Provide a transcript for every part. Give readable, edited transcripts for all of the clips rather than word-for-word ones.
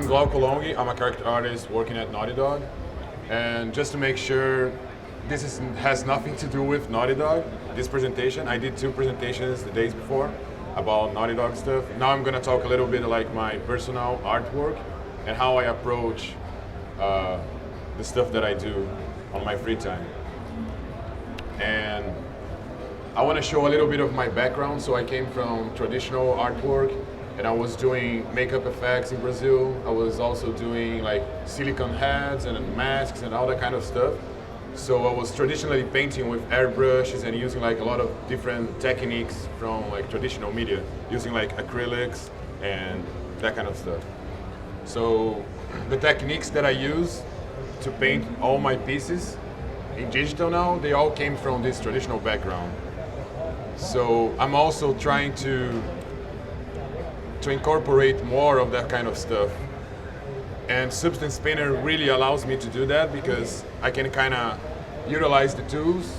Glauco Longhi. I'm a character artist working at Naughty Dog. And just to make sure has nothing to do with Naughty Dog, this presentation, I did 2 presentations the days before about Naughty Dog stuff. Now I'm gonna talk a little bit like my personal artwork and how I approach the stuff that I do on my free time. And I want to show a little bit of my background. So I came from traditional artwork, and I was doing makeup effects in Brazil. I was also doing like silicone heads and masks and all that kind of stuff. So I was traditionally painting with airbrushes and using like a lot of different techniques from like traditional media, using like acrylics and that kind of stuff. So the techniques that I use to paint all my pieces in digital now, they all came from this traditional background. So I'm also trying to incorporate more of that kind of stuff. And Substance Painter really allows me to do that because I can kind of utilize the tools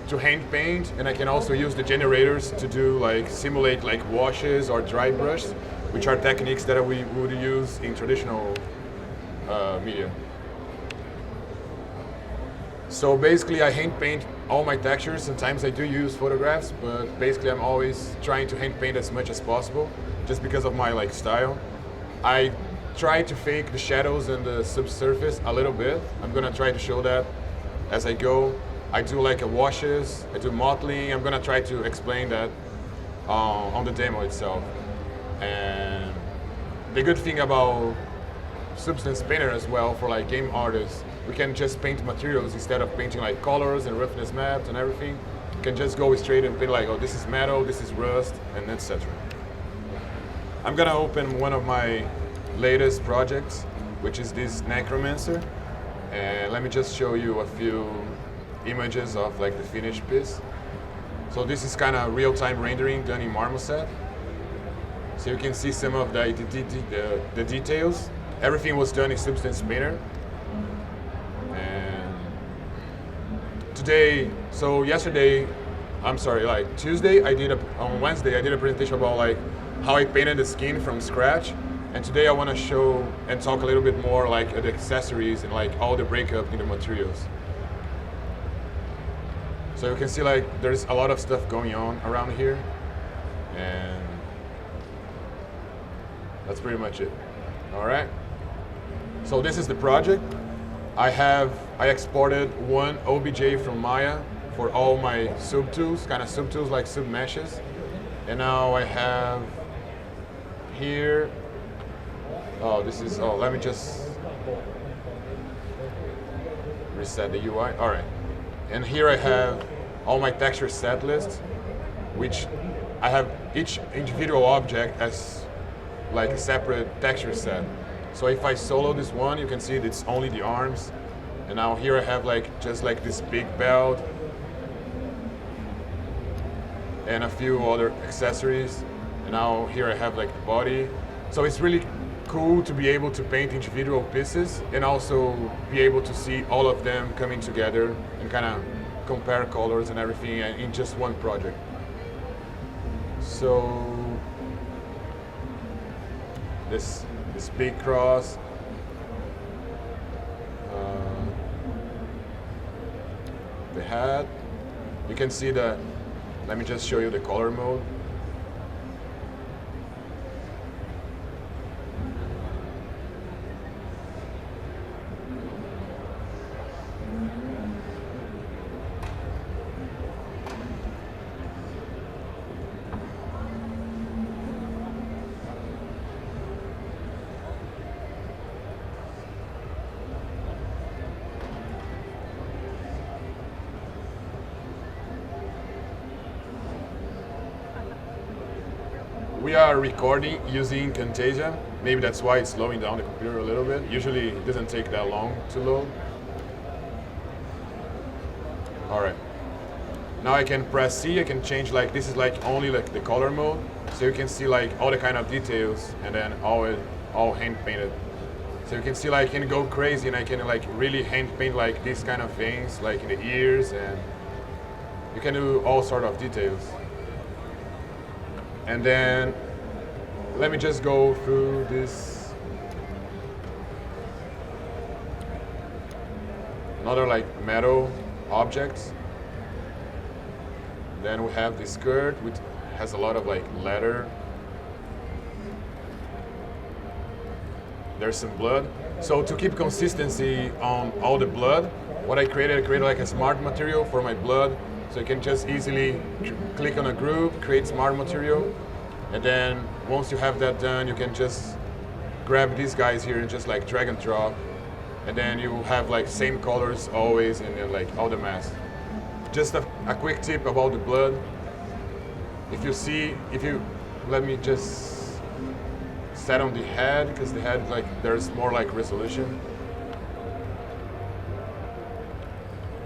to hand paint, and I can also use the generators to do like simulate like washes or dry brush, which are techniques that we would use in traditional media. So basically I hand paint all my textures. Sometimes I do use photographs, but basically I'm always trying to hand paint as much as possible just because of my like style. I try to fake the shadows and the subsurface a little bit. I'm gonna try to show that as I go. I do like washes, I do mottling. I'm gonna try to explain that on the demo itself. And the good thing about Substance Painter as well for like game artists, we can just paint materials instead of painting like colors and roughness maps and everything. You can just go straight and paint like, oh, this is metal, this is rust, and etc. I'm gonna open one of my latest projects, which is this Necromancer. And let me just show you a few images of like the finished piece. So this is kind of real-time rendering done in Marmoset. So you can see some of the details. Everything was done in Substance Painter. And today, so yesterday, I'm sorry, like Tuesday, on Wednesday, I did a presentation about like how I painted the skin from scratch. And today I want to show and talk a little bit more like the accessories and like all the breakup in the materials. So you can see like there's a lot of stuff going on around here, and that's pretty much it. All right. So this is the project. I exported one OBJ from Maya for all my subtools, kind of subtools like submeshes. And now I have here, let me just reset the UI. All right. And here I have all my texture set lists, which I have each individual object as like a separate texture set. So if I solo this one, you can see it's only the arms. And now here I have like just like this big belt and a few other accessories. And now here I have like the body. So it's really cool to be able to paint individual pieces and also be able to see all of them coming together and kind of compare colors and everything in just one project. So this big cross, the hat, you can see that. Let me just show you the color mode. We are recording using Camtasia. Maybe that's why it's slowing down the computer a little bit. Usually it doesn't take that long to load. All right. Now I can press C, I can change like, this is like only like the color mode. So you can see like all the kind of details and then all hand painted. So you can see like I can go crazy and I can like really hand paint like these kind of things, like in the ears, and you can do all sort of details. And then let me just go through this another like metal objects. Then we have the skirt, which has a lot of like leather. There's some blood. So to keep consistency on all the blood, what I created like a smart material for my blood. So you can just easily click on a group, create smart material. And then once you have that done, you can just grab these guys here and just like drag and drop. And then you have like same colors always in like all the masks. Just a quick tip about the blood. If you let me just set on the head, because the head like there's more like resolution.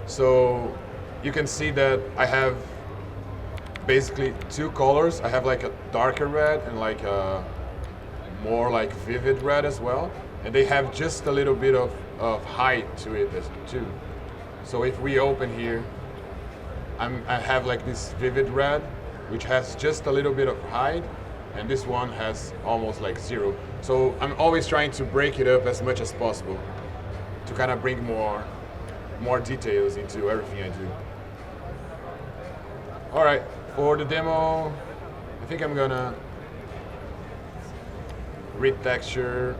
So you can see that I have basically two colors. I have like a darker red and like a more like vivid red as well. And they have just a little bit of height to it too. So if we open here, I have like this vivid red, which has just a little bit of height, and this one has almost like zero. So I'm always trying to break it up as much as possible to kind of bring more details into everything I do. All right, for the demo, I think I'm gonna retexture.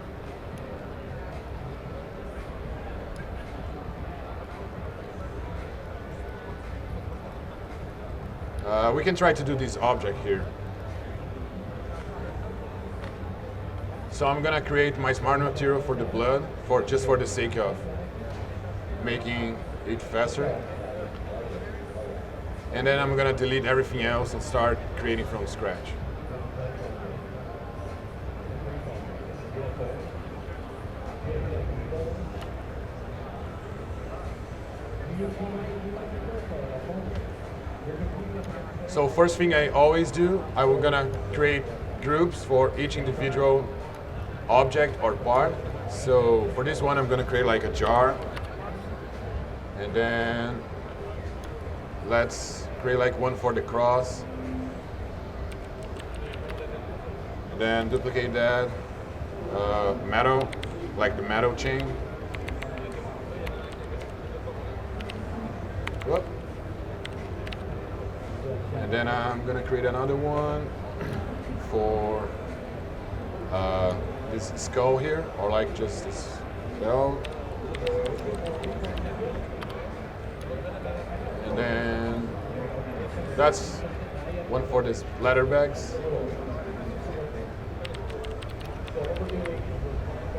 We can try to do this object here. So I'm gonna create my smart material for the blood, just for the sake of making it faster. And then I'm gonna delete everything else and start creating from scratch. So first thing I always do, I'm gonna create groups for each individual object or part. So for this one, I'm gonna create like a jar. And then let's create like one for the cross. Then duplicate that, metal, like the metal chain. Whoop. And then I'm gonna create another one for this skull here, or like just this skull. And then that's one for this leather bags.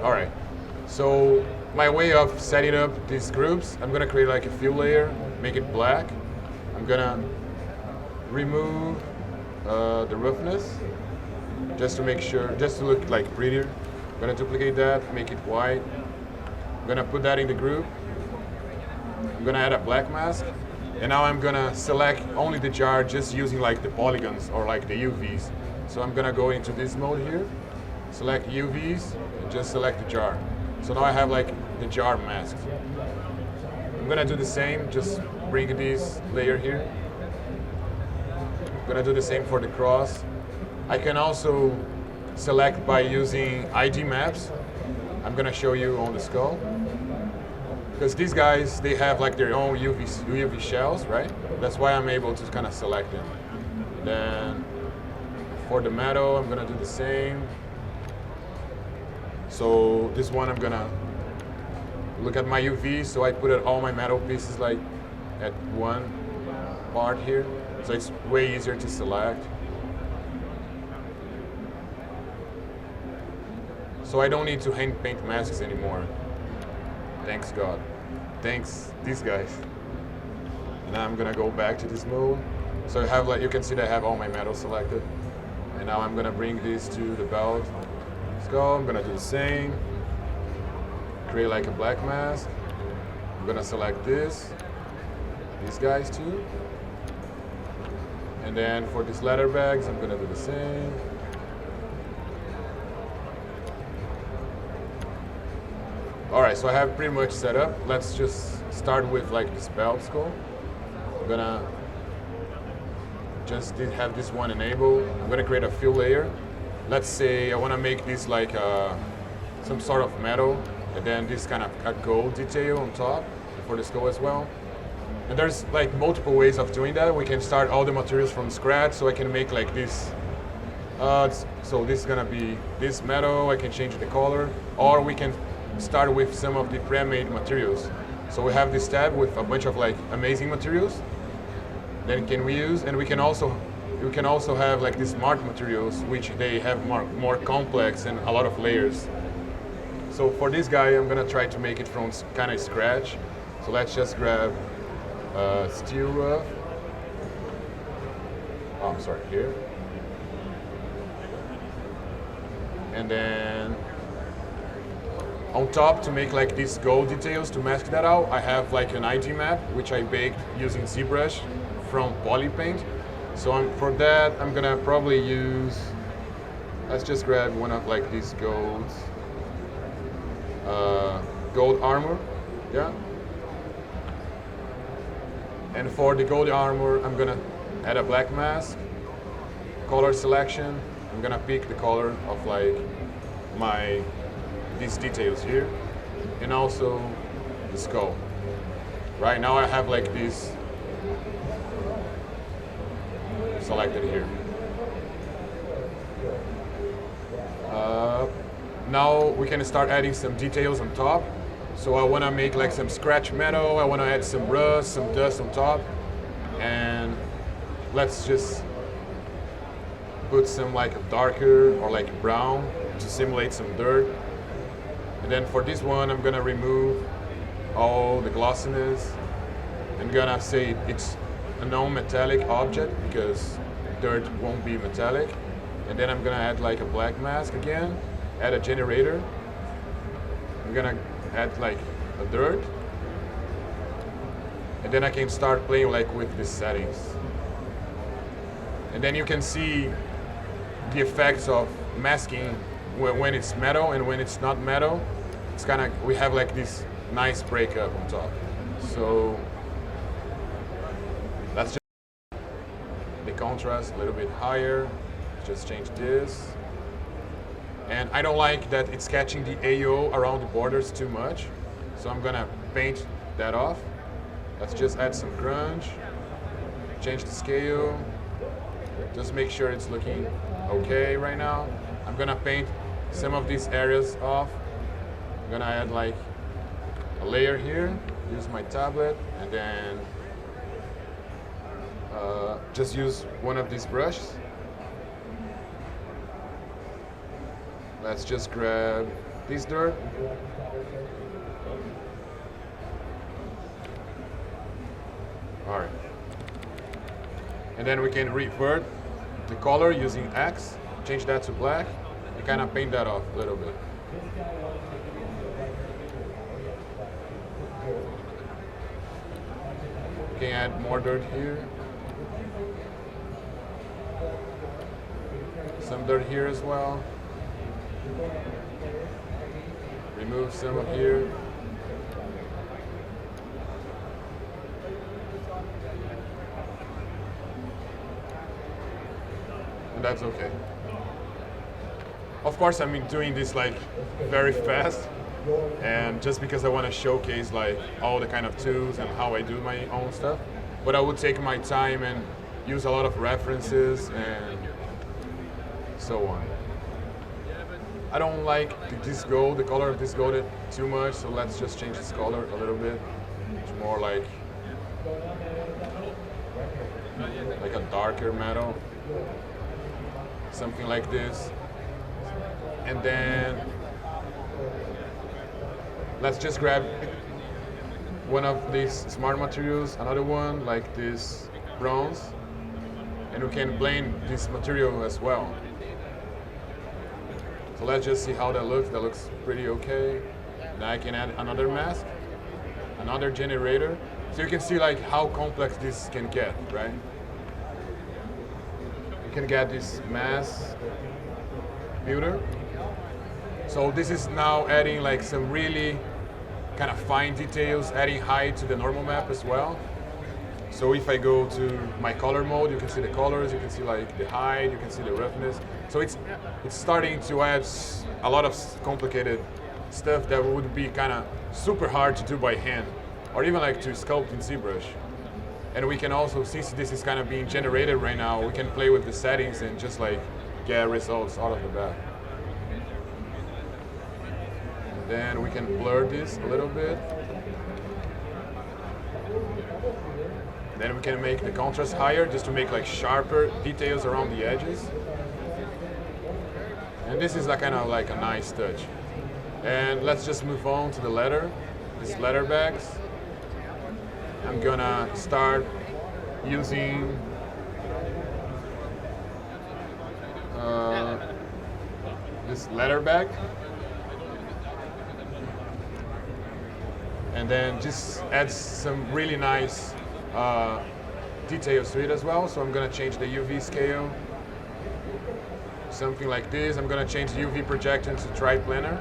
All right, so my way of setting up these groups, I'm gonna create like a fill layer, make it black. I'm gonna remove the roughness just to make sure, just to look like prettier. I'm gonna duplicate that, make it white. I'm gonna put that in the group. I'm gonna add a black mask. And now I'm gonna select only the jar just using like the polygons or like the UVs. So I'm gonna go into this mode here, select UVs, and just select the jar. So now I have like the jar masked. I'm gonna do the same, just bring this layer here. I'm gonna do the same for the cross. I can also select by using ID maps. I'm gonna show you on the skull. Because these guys, they have like their own UV shells, right? That's why I'm able to kind of select them. Then for the metal, I'm gonna do the same. So this one, I'm gonna look at my UV. So I put all my metal pieces like at one part here. So it's way easier to select. So I don't need to hand paint masks anymore. Thanks God. Thanks these guys. And now I'm gonna go back to this mode. So I have like, you can see that I have all my metal selected. And now I'm gonna bring this to the belt. Skull, I'm gonna do the same. Create like a black mask. I'm gonna select these guys too. And then for these leather bags, I'm gonna do the same. All right, so I have pretty much set up. Let's just start with like this belt skull. I'm gonna just have this one enabled. I'm gonna create a fill layer. Let's say I wanna make this like some sort of metal, and then this kind of a gold detail on top. for the skull as well. And there's like multiple ways of doing that. We can start all the materials from scratch, so I can make like this. So this is gonna be this metal, I can change the color, or we can start with some of the pre-made materials. So we have this tab with a bunch of like amazing materials that can we use, and we can also have like these smart materials, which they have more complex and a lot of layers. So for this guy, I'm gonna try to make it from kind of scratch. So let's just grab steel rough. Oh, I'm sorry, here. And then on top, to make like these gold details to mask that out, I have like an ID map, which I baked using ZBrush from Polypaint. So for that, I'm gonna probably use, let's just grab one of like these gold armor, yeah. And for the gold armor, I'm gonna add a black mask, color selection. I'm gonna pick the color of like these details here, and also the skull. Right now I have like this selected here. Now we can start adding some details on top. So I wanna make like some scratch metal, I wanna add some rust, some dust on top, and let's just put some like darker or like brown to simulate some dirt. And then for this one, I'm gonna remove all the glossiness. I'm gonna say it's a non-metallic object because dirt won't be metallic. And then I'm gonna add like a black mask again, add a generator. I'm gonna add like a dirt. And then I can start playing like with the settings. And then you can see the effects of masking when it's metal and when it's not metal. It's kind of, we have like this nice breakup on top. So let's just the contrast a little bit higher. Just change this. And I don't like that it's catching the AO around the borders too much. So I'm gonna paint that off. Let's just add some grunge. Change the scale. Just make sure it's looking okay right now. I'm gonna paint some of these areas off. I'm gonna add like a layer here, use my tablet, and then just use one of these brushes. Let's just grab this dirt. All right. And then we can revert the color using X, change that to black, and kind of paint that off a little bit. We can add more dirt here. Some dirt here as well. Remove some of here. And that's okay. Of course, I'm doing this like very fast, and just because I want to showcase like all the kind of tools and how I do my own stuff. But I would take my time and use a lot of references and so on. I don't like this gold, the color of this gold too much, so let's just change this color a little bit. It's more like a darker metal. Something like this. And then let's just grab one of these smart materials, another one like this bronze, and we can blend this material as well. So let's just see how that looks. That looks pretty okay. Now I can add another mask, another generator. So you can see like how complex this can get, right? You can get this mask builder. So this is now adding like some really kind of fine details, adding height to the normal map as well. So if I go to my color mode, you can see the colors, you can see like the height, you can see the roughness. So it's starting to add a lot of complicated stuff that would be kind of super hard to do by hand or even like to sculpt in ZBrush. And we can also, since this is kind of being generated right now, we can play with the settings and just like get results out of the bat. And then we can blur this a little bit. Then we can make the contrast higher just to make like sharper details around the edges. And this is a kind of like a nice touch. And let's just move on to the letter, these letter bags. I'm gonna start using this letter bag. And then just add some really nice details to it as well. So I'm gonna change the UV scale, something like this. I'm gonna change the UV projection to triplanar,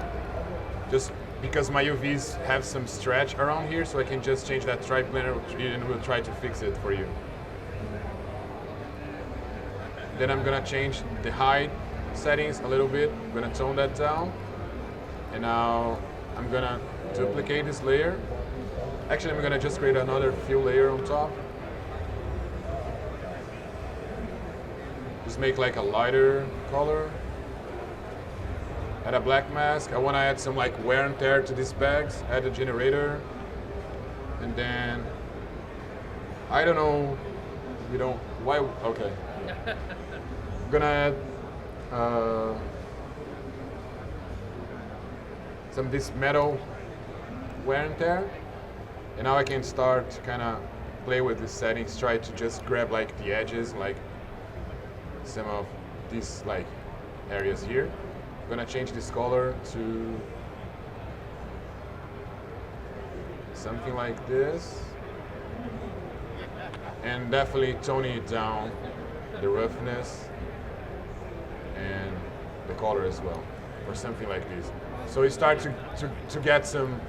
just because my UVs have some stretch around here, so I can just change that triplanar and we'll try to fix it for you. Then I'm gonna change the height settings a little bit. I'm gonna tone that down. And now I'm gonna duplicate this layer. Actually, I'm gonna just create another fill layer on top. Just make like a lighter color. Add a black mask. I wanna add some like wear and tear to these bags. Add a generator. And then, I don't know, we don't, why, okay. I'm gonna add some of this metal wear and tear. And now I can start to kind of play with the settings, try to just grab like the edges, like some of these like areas here. I'm gonna change this color to something like this. And definitely toning it down, the roughness and the color as well, or something like this. So you start to get some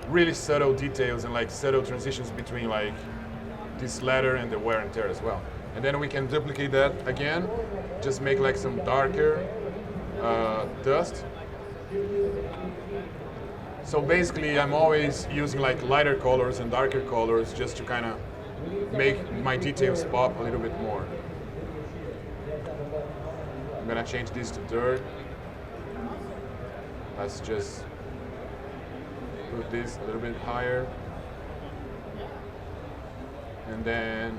really subtle details and like subtle transitions between like this letter and the wear and tear as well. And then we can duplicate that again, just make like some darker dust. So basically I'm always using like lighter colors and darker colors just to kind of make my details pop a little bit more. I'm gonna change this to dirt. Let's just put this a little bit higher. And then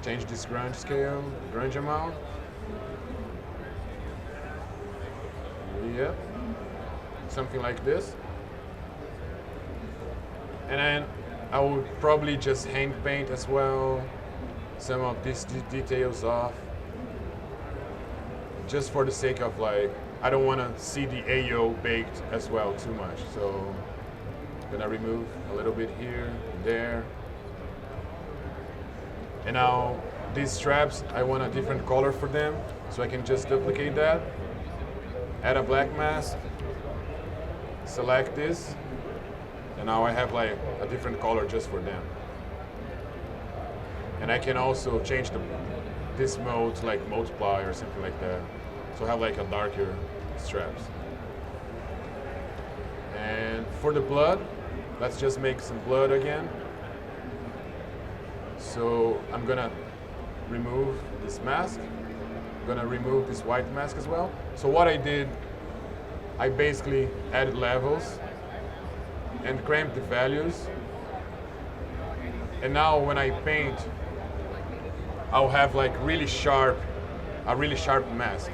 change this grunge scale, grunge amount. Yep, something like this. And then I would probably just hand paint as well some of these details off, just for the sake of like, I don't want to see the AO baked as well too much. So I'm gonna remove a little bit here, there. And now these straps, I want a different color for them, so I can just duplicate that. Add a black mask, select this, and now I have like a different color just for them. And I can also change this mode to like multiply or something like that. So I have like a darker straps. And for the blood, let's just make some blood again. So I'm gonna remove this mask. I'm gonna remove this white mask as well. So what I did, I basically added levels and cramped the values. And now when I paint, I'll have like a really sharp mask.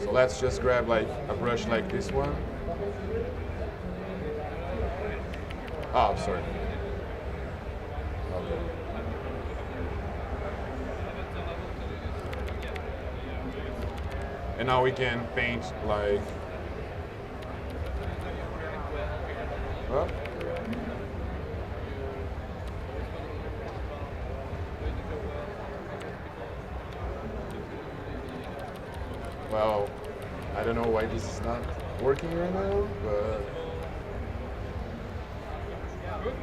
So let's just grab like a brush like this one. Oh, sorry. Okay. And now we can paint like, well, I don't know why this is not working right now, but okay.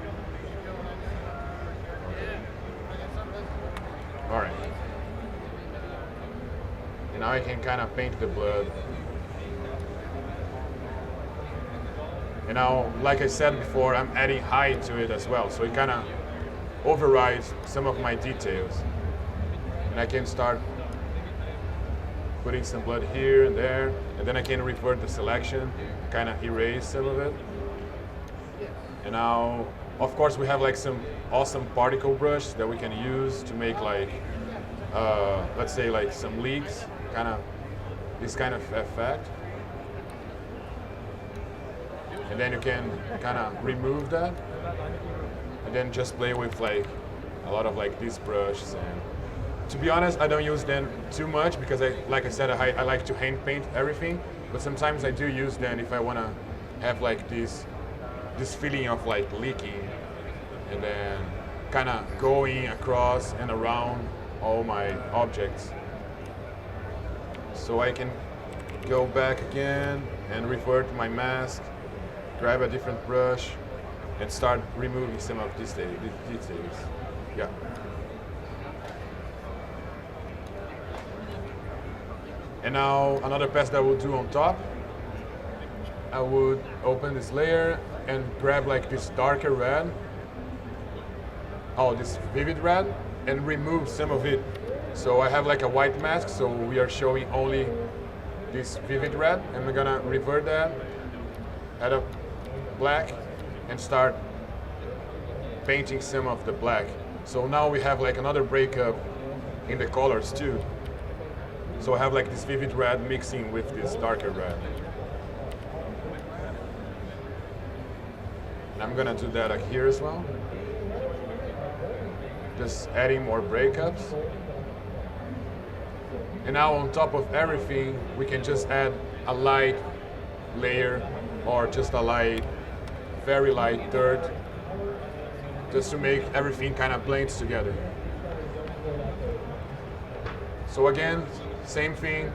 All right. And now I can kind of paint the blood. And now, like I said before, I'm adding height to it as well. So it kind of overrides some of my details. And I can start putting some blood here and there. And then I can revert the selection, kind of erase some of it. And now, of course, we have like some awesome particle brush that we can use to make like, let's say like some leaks, kind of this kind of effect. And then you can kind of remove that, and then just play with like a lot of like these brushes. And to be honest, I don't use them too much because like I said, I like to hand paint everything. But sometimes I do use them if I want to have like this feeling of like leaking, and then kind of going across and around all my objects. So I can go back again and revert my mask, grab a different brush, and start removing some of these details. Yeah. And now another pass that I would do on top, I would open this layer and grab like this darker red, this vivid red, and remove some of it. So I have like a white mask, so we are showing only this vivid red, and we're gonna revert that, add a black, and start painting some of the black. So now we have like another breakup in the colors too. So I have like this vivid red mixing with this darker red. And I'm gonna do that here as well. Just adding more breakups. And now on top of everything, we can just add a light layer or just a light, very light dirt, just to make everything kind of blends together. So again, same thing.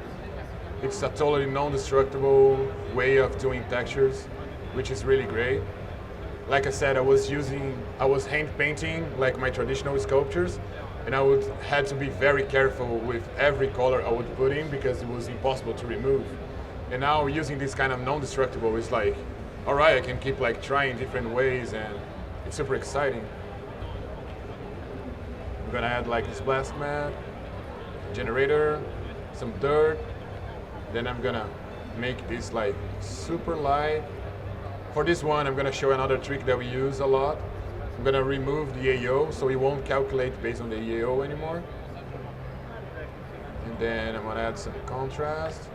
It's a totally non-destructible way of doing textures, which is really great. Like I said, I was hand painting like my traditional sculptures, and I had to be very careful with every color I would put in because it was impossible to remove. And now using this kind of non-destructible is like, all right, I can keep like trying different ways, and it's super exciting. I'm gonna add like this blast mat, generator, some dirt. Then I'm gonna make this like super light. For this one, I'm gonna show another trick that we use a lot. I'm gonna remove the AO so it won't calculate based on the AO anymore. And then I'm gonna add some contrast.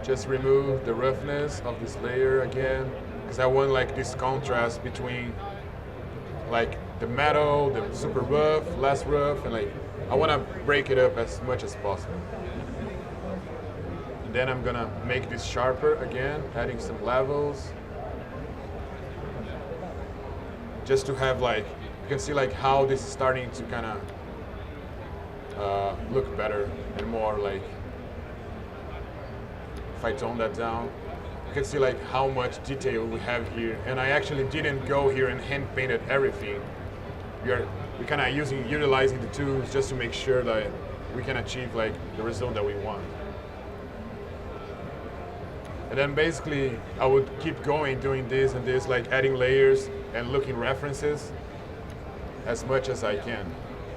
Just remove the roughness of this layer again, because I want like this contrast between like the metal, the super rough, less rough, and like I want to break it up as much as possible. And then I'm gonna make this sharper again, adding some levels, just to have like, you can see like how this is starting to kind of look better and more like, if I tone that down, you can see like how much detail we have here. And I actually didn't go here and hand painted everything. We're kind of utilizing the tools just to make sure that we can achieve like the result that we want. And then basically I would keep going doing this and this, like adding layers and looking references as much as I can.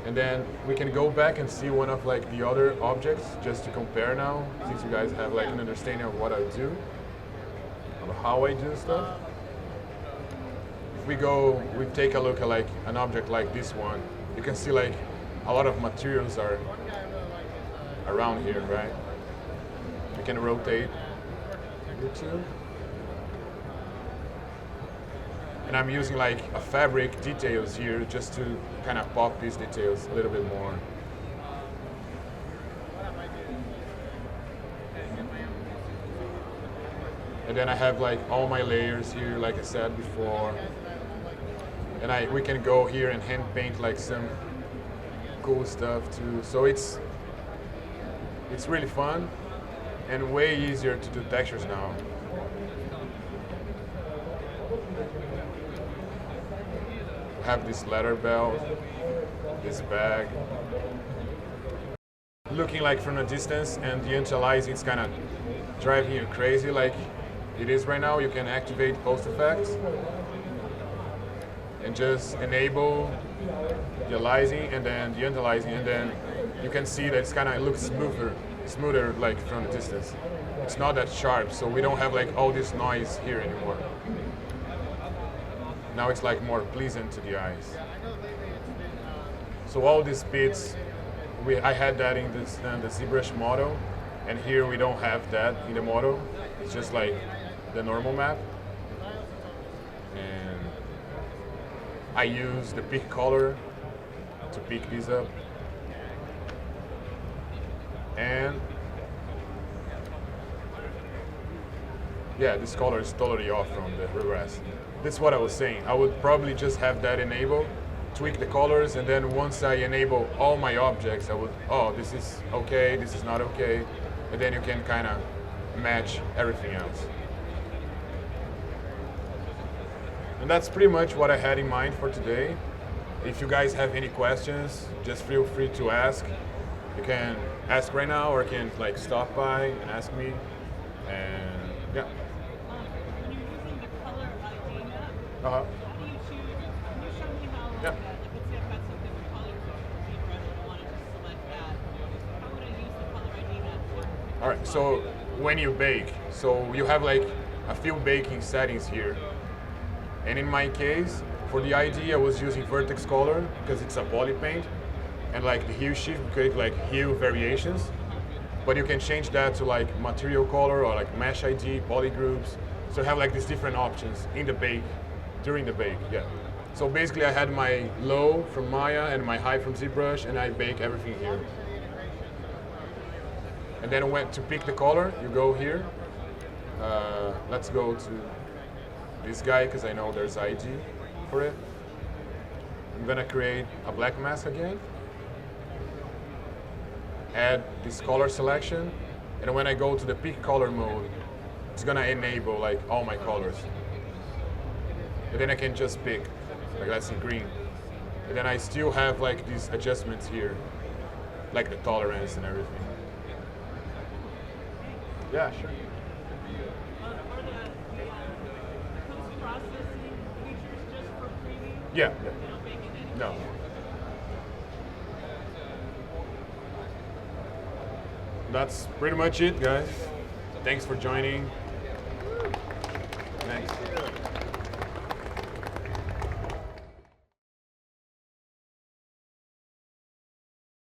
And then we can go back and see one of like the other objects just to compare now, since you guys have like an understanding of what I do, of how I do stuff. If we take a look at like an object like this one, you can see like a lot of materials are around here, right? We can rotate the two. And I'm using like a fabric details here just to kind of pop these details a little bit more. And then I have like all my layers here, like I said before. And we can go here and hand paint like some cool stuff too. So it's really fun and way easier to do textures now. Have this leather belt, this bag. Looking like from a distance and the anti-aliasing, it's kind of driving you crazy like it is right now, you can activate post effects and just enable the aliasing and then the anti-aliasing, and then you can see that it's kind of looks smoother like from the distance. It's not that sharp, so we don't have like all this noise here anymore. Now it's like more pleasant to the eyes. So all these bits, I had that in the ZBrush model, and here we don't have that in the model. It's just like the normal map. And I use the pick color to pick these up. And yeah, this color is totally off from the regress. That's what I was saying. I would probably just have that enabled, tweak the colors, and then once I enable all my objects, I would, oh, this is okay, this is not okay, and then you can kind of match everything else. And that's pretty much what I had in mind for today. If you guys have any questions, just feel free to ask. You can ask right now, or you can like stop by and ask me. And yeah. When you're using the color ID map, Uh-huh. how do you choose? Can you show me how? Yeah. Like, let's say I've got some different colors for ZBrush and I want to just select that. How would I use the color ID map for? All right. So when you bake, so you have like a few baking settings here. And in my case, for the ID, I was using vertex color because it's a poly paint, and like the hue shift create like hue variations. But you can change that to like material color or like mesh ID, poly groups. So I have like these different options in the bake, during the bake, yeah. So basically I had my low from Maya and my high from ZBrush, and I bake everything here. And then when to pick the color, you go here. Let's go to this guy because I know there's ID for it. I'm gonna create a black mask again. Add this color selection, and when I go to the pick color mode, it's gonna enable like all my colors. And then I can just pick, like let's see, green. And then I still have like these adjustments here, like the tolerance and everything. Yeah, sure. Are the post-processing features just for preview? Yeah. They don't bake in anything? No. That's pretty much it, guys. Thanks for joining. Thanks.